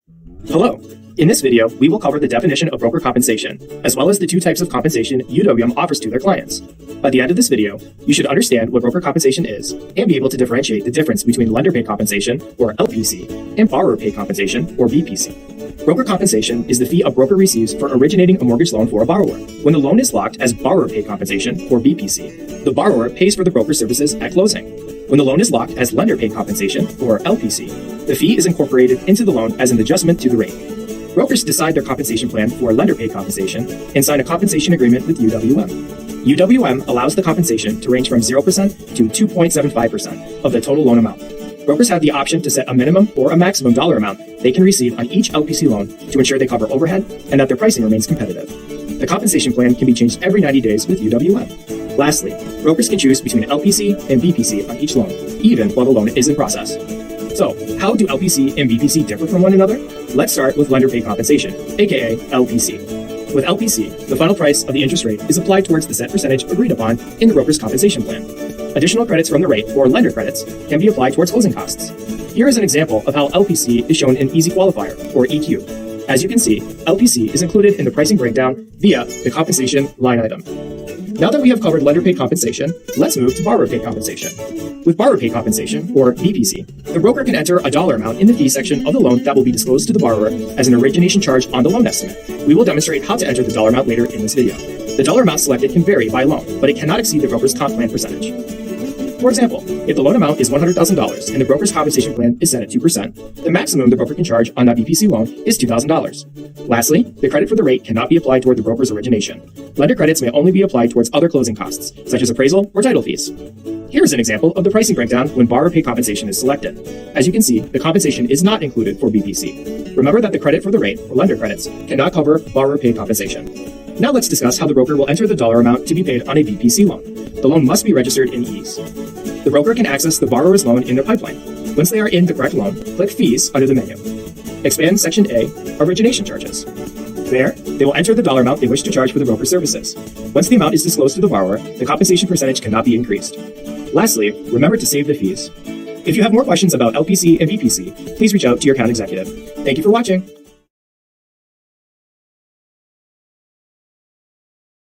Hello. In this video, we will cover the definition of broker compensation, as well as the two types of compensation UWM offers to their clients. By the end of this video, you should understand what broker compensation is and be able to differentiate the difference between lender-paid compensation, or LPC, and borrower-paid compensation, or BPC. Broker compensation is the fee a broker receives for originating a mortgage loan for a borrower. When the loan is locked as borrower-paid compensation, or BPC, the borrower pays for the broker services at closing. When the loan is locked as lender-paid compensation, or LPC, the fee is incorporated into the loan as an adjustment to the rate. Brokers decide their compensation plan for lender-paid compensation and sign a compensation agreement with UWM. UWM allows the compensation to range from 0% to 2.75% of the total loan amount. Brokers have the option to set a minimum or a maximum dollar amount they can receive on each LPC loan to ensure they cover overhead and that their pricing remains competitive. The compensation plan can be changed every 90 days with UWM. Lastly, brokers can choose between LPC and BPC on each loan, even while the loan is in process. So, how do LPC and BPC differ from one another? Let's start with lender-paid compensation, aka LPC. With LPC, the final price of the interest rate is applied towards the set percentage agreed upon in the broker's compensation plan. Additional credits from the rate, or lender credits, can be applied towards closing costs. Here is an example of how LPC is shown in Easy Qualifier, or EQ. As you can see, LPC is included in the pricing breakdown via the compensation line item. Now that we have covered lender-paid compensation, let's move to borrower-paid compensation. With borrower-paid compensation, or BPC, the broker can enter a dollar amount in the fee section of the loan that will be disclosed to the borrower as an origination charge on the loan estimate. We will demonstrate how to enter the dollar amount later in this video. The dollar amount selected can vary by loan, but it cannot exceed the broker's comp plan percentage. For example, if the loan amount is $100,000 and the broker's compensation plan is set at 2%, the maximum the broker can charge on that BPC loan is $2,000. Lastly, the credit for the rate cannot be applied toward the broker's origination. Lender credits may only be applied towards other closing costs, such as appraisal or title fees. Here is an example of the pricing breakdown when borrower-paid compensation is selected. As you can see, the compensation is not included for BPC. Remember that the credit for the rate, or lender credits, cannot cover borrower-paid compensation. Now let's discuss how the broker will enter the dollar amount to be paid on a BPC loan. The loan must be registered in EASE. The broker can access the borrower's loan in their pipeline. Once they are in the correct loan, click Fees under the menu. Expand Section A, Origination Charges. There, they will enter the dollar amount they wish to charge for the broker services. Once the amount is disclosed to the borrower, the compensation percentage cannot be increased. Lastly, remember to save the fees. If you have more questions about LPC and BPC, please reach out to your account executive. Thank you for watching.